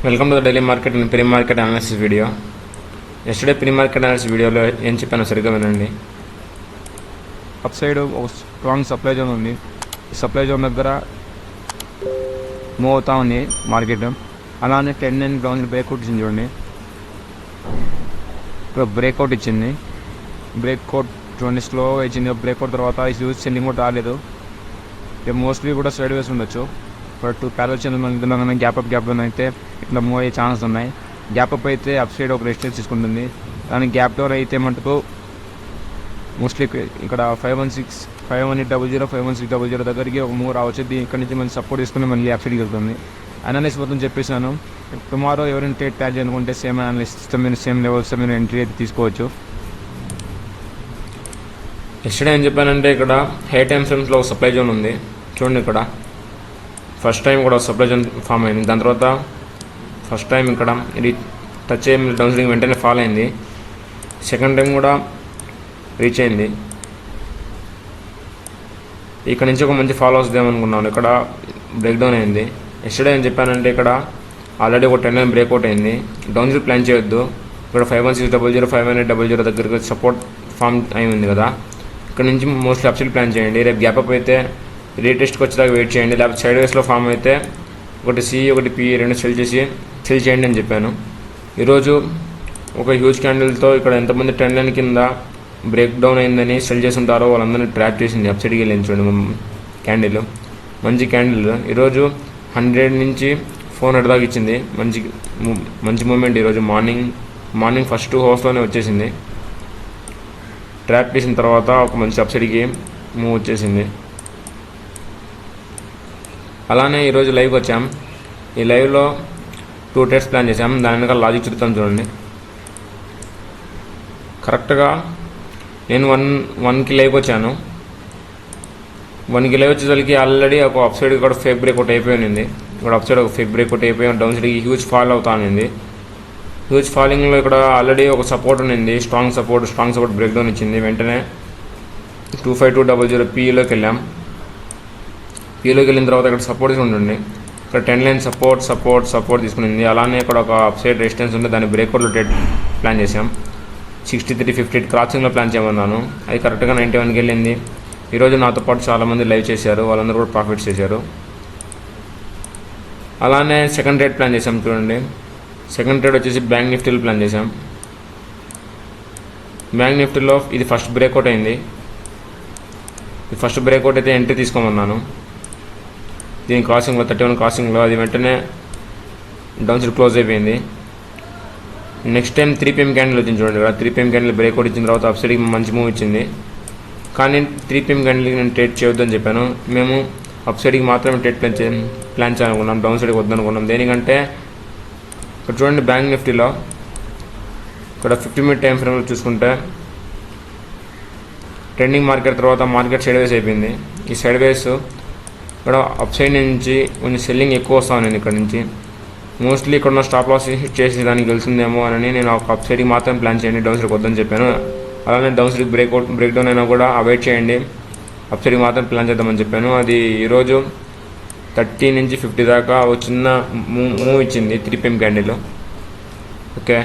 Welcome to the daily market and pre market analysis video. Yesterday pre market analysis వీడియోలో ఏం చెప్పానో సరిగ్గా వినండి. అప్ సైడ్ ఒక స్ట్రాంగ్ సప్లై జోన్ ఉంది. ఈ సప్లై జోన్ దగ్గర మూవ్ అవుతా ఉంది మార్కెట్. అలానే 10 గ్రౌండ్ బ్రేక్అవుట్ ఇచ్చింది చూడండి. ఇప్పుడు బ్రేక్అవుట్ ఇచ్చింది. బ్రేక్అవుట్ చూడండి స్లోగా ఇచ్చింది. బ్రేక్అవుట్ తర్వాత యూజ్ సెండింగ్ కూడా రాలేదు. మోస్ట్లీ కూడా సైడ్ వేసి ఉండొచ్చు. బట్ ప్యారల్ ఛానల్ మన గ్యాప్ అయితే ఇట్లా మూవ్ అయ్యే ఛాన్సెస్ ఉన్నాయి. గ్యాప్ అప్ అయితే అప్ సైడ్ ఒక రెసిస్టెన్స్ తీసుకుంటుంది. కానీ గ్యాప్ డౌన్ అయితే మటుకు మోస్ట్లీ ఇక్కడ 51800 51600 దగ్గరికి ఒక మూవ్ రావచ్చు. ఇక్కడ నుంచి మనం సపోర్ట్ తీసుకుని మళ్ళీ అప్ సైడ్కి వెళ్తుంది. అనాలిసిస్ మొత్తం చెప్పేసాను. టుమారో ఎవరైనా ట్రేడ్ ప్లాన్ చేయాలనుకుంటే సేమ్ అనాలిసిస్ మీరు సేమ్ లెవెల్స్ మీరు ఎంట్రీ అయితే తీసుకోవచ్చు. ఎస్టర్డే ఏం చెప్పానంటే ఇక్కడ హై టైమ్ ఫ్రేమ్స్లో ఒక సప్లై జోన్ ఉంది చూడండి. ఇక్కడ ఫస్ట్ టైం కూడా సప్లై జోన్ ఫామ్ అయింది. దాని తర్వాత ఫస్ట్ టైం ఇక్కడ ఇది టచ్ అయ్యి డౌన్ స్వింగ్ వెంటనే ఫాల్ అయింది. సెకండ్ టైం కూడా రీచ్ అయింది. ఇక్కడ నుంచి ఒక మంచి ఫాలో వస్తుందేమనుకున్నాను. ఇక్కడ బ్రేక్ డౌన్ అయింది. ఎస్టర్డే ఏం చెప్పానంటే ఇక్కడ ఆల్రెడీ ఒక 10 లైన్ బ్రేక్అవుట్ అయింది. డౌన్ స్వింగ్ ప్లాన్ చేయొద్దు. ఇక్కడ 51600 51800 దగ్గరికి సపోర్ట్ ఫామ్ అయి ఉంది కదా. ఇక్కడ నుంచి మోస్ట్లీ అప్సైడ్ ప్లాన్ చేయండి. రేపు గ్యాప్ అప్ అయితే రీటెస్ట్కి వచ్చేదాకా వెయిట్ చేయండి. లేకపోతే సైడ్ వేస్లో ఫామ్ అయితే ఒకటి సి ఒకటి పి రెండు సెల్ చేయండి అని చెప్పాను. ఈరోజు ఒక హ్యూజ్ క్యాండిల్తో ఇక్కడ ఎంతమంది 10 లైన్ కింద బ్రేక్ డౌన్ అయిందని సెల్ చేసి ఉంటారో వాళ్ళందరినీ ట్రాప్ చేసింది. అప్సైడ్కి వెళ్ళింది చూడండి క్యాండిల్. మంచి క్యాండిల్ ఈరోజు 100 నుంచి 400 దాకా ఇచ్చింది. మంచి మూమెంట్ ఈరోజు మార్నింగ్ ఫస్ట్ 2 అవర్స్లోనే వచ్చేసింది. ట్రాప్ చేసిన తర్వాత ఒక మంచి అప్సైడ్కి మూవ్ వచ్చేసింది. అలానే ఈరోజు లైవ్కి వచ్చాం. ఈ లైవ్లో 2 ట్రేడ్స్ ప్లాన్ చేసాం. దాని వెనకాల లాజిక్ చూద్దాం చూడండి. కరెక్ట్గా నేను 1కి లైవ్కి వచ్చాను. 1కి లైవ్ వచ్చేసరికి ఆల్రెడీ ఒక అప్ సైడ్ కూడా ఫేక్ బ్రేక్ ఒకటి అయిపోయింది. ఇక్కడ అప్ సైడ్ ఒక ఫేక్ బ్రేక్ ఒకటి అయిపోయి డౌన్ సైడ్కి హ్యూజ్ ఫాల్ అవుతా ఉంది. హ్యూజ్ ఫాలింగ్లో ఇక్కడ ఆల్రెడీ ఒక సపోర్ట్ ఉంది. స్ట్రాంగ్ సపోర్ట్ బ్రేక్ డౌన్ ఇచ్చింది. వెంటనే 25200 పీలోకి వెళ్ళాం. పీలోకి వెళ్ళిన తర్వాత ఇక్కడ సపోర్ట్ తీసుకుంటుంది. ఇక్కడ 10 లైన్ సపోర్ట్ తీసుకునింది. అలానే ఇక్కడ ఒక అప్ సైడ్ రెసిస్టెన్స్ ఉంది. దాన్ని బ్రేక్అవుట్లో ట్రేడ్ ప్లాన్ చేసాం. 63.58 క్రాసింగ్లో ప్లాన్ చేయమన్నాను. అది కరెక్ట్గా 91కి వెళ్ళింది. ఈరోజు నాతో పాటు చాలామంది లైవ్ చేశారు. వాళ్ళందరూ కూడా ప్రాఫిట్స్ చేశారు. అలానే సెకండ్ ట్రేడ్ ప్లాన్ చేసాం చూడండి. సెకండ్ ట్రేడ్ వచ్చేసి బ్యాంక్ నిఫ్టీలో ప్లాన్ చేసాం. బ్యాంక్ నిఫ్టీలో ఇది ఫస్ట్ బ్రేక్అవుట్ అయింది. ఈ ఫస్ట్ బ్రేక్అవుట్ అయితే ఎంట్రీ తీసుకోమన్నాను. దీని క్రాసింగ్లో 31 క్రాసింగ్లో అది వెంటనే డౌన్ సైడ్ క్లోజ్ అయిపోయింది. నెక్స్ట్ టైం 3 PM క్యాండిల్ వచ్చింది చూడండి. ఇక్కడ 3 PM క్యాండిల్ బ్రేక్అవుట్ ఇచ్చిన తర్వాత అప్ సైడ్కి మంచి మూవ్ ఇచ్చింది. కానీ 3 PM క్యాండిల్కి నేను ట్రేడ్ చేయొద్దని చెప్పాను. మేము అప్ సైడ్కి మాత్రమే ట్రేడ్ ప్లాన్ చేయాలనుకున్నాం. డౌన్ సైడ్కి వద్దనుకున్నాం. దేనికంటే ఇక్కడ చూడండి బ్యాంక్ నిఫ్టీలో ఇక్కడ 50 మినిట్ టైం ఫ్రేమ్లో చూసుకుంటే ట్రెండింగ్ మార్కెట్ తర్వాత మార్కెట్ సైడ్ వేస్ అయిపోయింది. ఈ సైడ్ వేస్ ఇక్కడ అప్ సైడ్ నుంచి కొంచెం సెల్లింగ్ ఎక్కువ వస్తా ఉంది. ఇక్కడ నుంచి మోస్ట్లీ ఇక్కడ ఉన్న స్టాప్ లాస్ హిట్ చేసి దానికి గెలుస్తుందేమో అని నేను ఒక అప్ సైడ్కి మాత్రం ప్లాన్ చేయండి. డౌన్ సైడ్కి వద్దని చెప్పాను. అలానే డౌన్ సైడ్కి బ్రేక్ డౌన్ అయినా కూడా అవాయిడ్ చేయండి. అప్ సైడ్కి మాత్రం ప్లాన్ చేద్దామని చెప్పాను. అది ఈరోజు 30 నుంచి 50 దాకా ఒక చిన్న మూవ్ ఇచ్చింది 3 PM క్యాండిల్. ఓకే,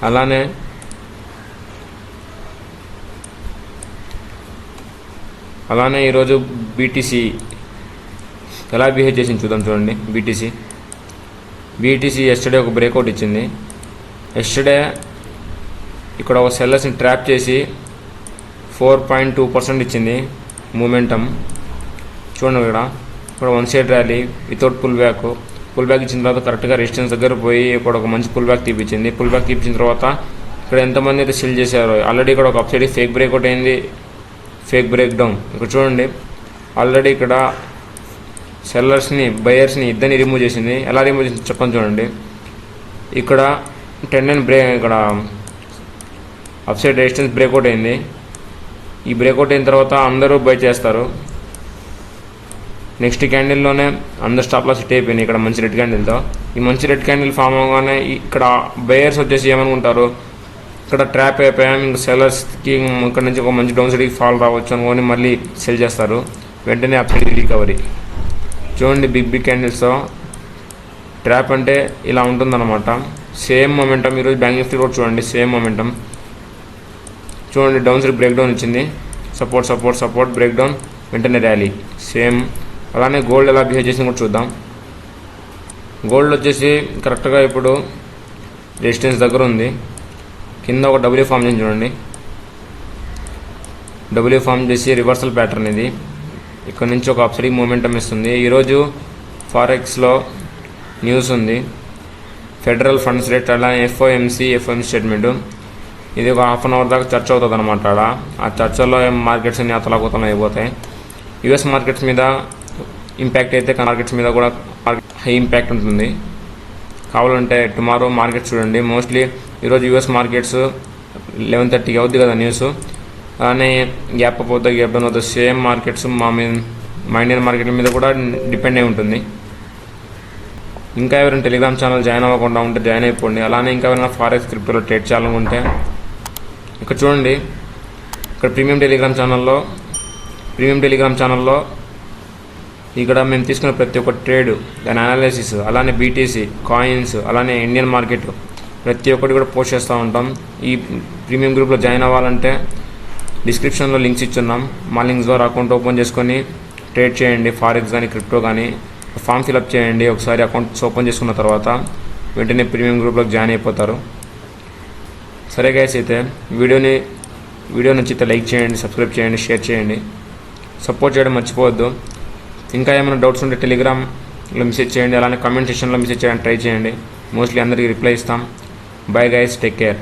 అలానే ఈరోజు బీటీసీ ఎలా బిహేవ్ చేసింది చూద్దాం చూడండి. బీటీసీ ఎస్టర్డే ఒక బ్రేక్అవుట్ ఇచ్చింది. ఎస్టర్డే ఇక్కడ ఒక సెల్లర్స్ని ట్రాప్ చేసి 4.2% ఇచ్చింది మూమెంటమ్ చూడండి. ఇక్కడ 1 side rally without pull back ఇచ్చిన తర్వాత కరెక్ట్గా రెసిస్టెన్స్ దగ్గర పోయి ఇక్కడ ఒక మంచి పుల్ బ్యాక్ తీపించింది. పుల్ బ్యాక్ తీపించిన తర్వాత ఇక్కడ ఎంతమంది అయితే సెల్ చేశారో ఆల్రెడీ ఇక్కడ ఒక అప్ సైడ్ ఫేక్ బ్రేక్అవుట్ అయింది. ఫేక్ బ్రేక్ డౌన్ ఇక్కడ చూడండి. ఆల్రెడీ ఇక్కడ సెల్లర్స్ని బయర్స్ని ఇద్దరిని రిమూవ్ చేసింది. ఎలా రిమూవ్ చేసింది చెప్పని చూడండి. ఇక్కడ 10 లైన్ ఇక్కడ అప్ సైడ్ రెసిస్టెన్స్ బ్రేక్అవుట్ అయింది. ఈ బ్రేక్అవుట్ అయిన తర్వాత అందరూ బై చేస్తారు. నెక్స్ట్ క్యాండిల్లోనే అందరు స్టాప్ లాస్ హిట్ అయిపోయింది. ఇక్కడ మంచి రెడ్ క్యాండిల్తో ఈ మంచి రెడ్ క్యాండిల్ ఫామ్ అవగానే ఇక్కడ బయర్స్ వచ్చేసి ఏమనుకుంటారు, ఇక్కడ ట్రాప్ అయిపోయాం, ఇంకా సెల్లర్స్కి ఇక్కడ నుంచి ఒక మంచి డౌన్ సైడ్కి ఫాల్ రావచ్చు అనుకొని మళ్ళీ సెల్ చేస్తారు. వెంటనే అప్ సైడ్ రికవరీ చూడండి. బిగ్ క్యాండిల్స్తో ట్రాప్ అంటే ఇలా ఉంటుందన్నమాట. సేమ్ మొమెంటం ఈరోజు బ్యాంక్ నిఫ్టీ కూడా చూడండి, సేమ్ మొమెంటం చూడండి. డౌన్ సైడ్ బ్రేక్ డౌన్ ఇచ్చింది, support support support break down, వెంటనే ర్యాలీ సేమ్. అలానే గోల్డ్ ఎలా బిహేవ్ చేసింది కూడా చూద్దాం. గోల్డ్ వచ్చేసి కరెక్ట్గా ఇప్పుడు రెసిస్టెన్స్ దగ్గర ఉంది. కింద ఒక డబ్ల్యూ ఫామ్ చేసి చూడండి, డబ్ల్యూ ఫామ్ చేసి రివర్సల్ ప్యాటర్న్ ఇది. ఇక్కడ నుంచి ఒక అప్సైడింగ్ మూమెంటం ఇస్తుంది. ఈరోజు ఫారెక్స్లో న్యూస్ ఉంది, ఫెడరల్ ఫండ్స్ రేట్, అలానే ఎఫ్ఓఎంసీ స్టేట్మెంటు. ఇది ఒక హాఫ్ అన్ అవర్ దాకా చర్చ అవుతుంది అనమాట. ఆ చర్చలో మార్కెట్స్ అన్ని అతలాకుతలం అయిపోతాయి. యుఎస్ మార్కెట్స్ మీద ఇంపాక్ట్ అయితే మార్కెట్స్ మీద కూడా హై ఇంపాక్ట్ ఉంటుంది. కావాలంటే టుమారో మార్కెట్స్ చూడండి. మోస్ట్లీ ఈరోజు యుఎస్ మార్కెట్స్ 11:30కి అవుద్ది కదా న్యూస్. అలానే గ్యాప్ అప్ అవుతుంది, గ్యాప్ డౌన్ అవుతుంది. సేమ్ మార్కెట్స్ మా ఇండియన్ మార్కెట్ మీద కూడా డిపెండ్ అయి ఉంటుంది. ఇంకా ఎవరైనా టెలిగ్రామ్ ఛానల్ జాయిన్ అవ్వకుండా ఉంటే జాయిన్ అయిపోండి. అలానే ఇంకా ఎవరైనా ఫారెక్స్ క్రిప్టోలో ట్రేడ్ చేయాలనుకుంటే ఇక్కడ చూడండి, ఇక్కడ ప్రీమియం టెలిగ్రామ్ ఛానల్లో ఇక్కడ మేము తీసుకున్న ప్రతి ఒక్క ట్రేడ్, దాని అనాలిసిస్, అలానే బీటీసీ కాయిన్స్, అలానే ఇండియన్ మార్కెట్ ప్రతి ఒక్కటి కూడా పోస్ట్ చేస్తూ ఉంటాం. ఈ ప్రీమియం గ్రూప్లో జాయిన్ అవ్వాలంటే డిస్క్రిప్షన్లో లింక్స్ ఇచ్చున్నాం. మా లింక్స్ ద్వారా అకౌంట్ ఓపెన్ చేసుకొని ట్రేడ్ చేయండి. ఫారెక్స్ కానీ క్రిప్టో కానీ ఫామ్ ఫిలప్ చేయండి. ఒకసారి అకౌంట్స్ ఓపెన్ చేసుకున్న తర్వాత వెంటనే ప్రీమియం గ్రూప్లోకి జాయిన్ అయిపోతారు. సరే గైస్, అయితే వీడియో నచ్చితే లైక్ చేయండి, సబ్స్క్రైబ్ చేయండి, షేర్ చేయండి, సపోర్ట్ చేయడం మర్చిపోవద్దు. ఇంకా ఏమైనా డౌట్స్ ఉంటే టెలిగ్రామ్లో మెసేజ్ చేయండి, అలానే కామెంట్ సెక్షన్లో మెసేజ్ చేయడానికి ట్రై చేయండి. మోస్ట్లీ అందరికీ రిప్లై ఇస్తాం. Bye guys, take care.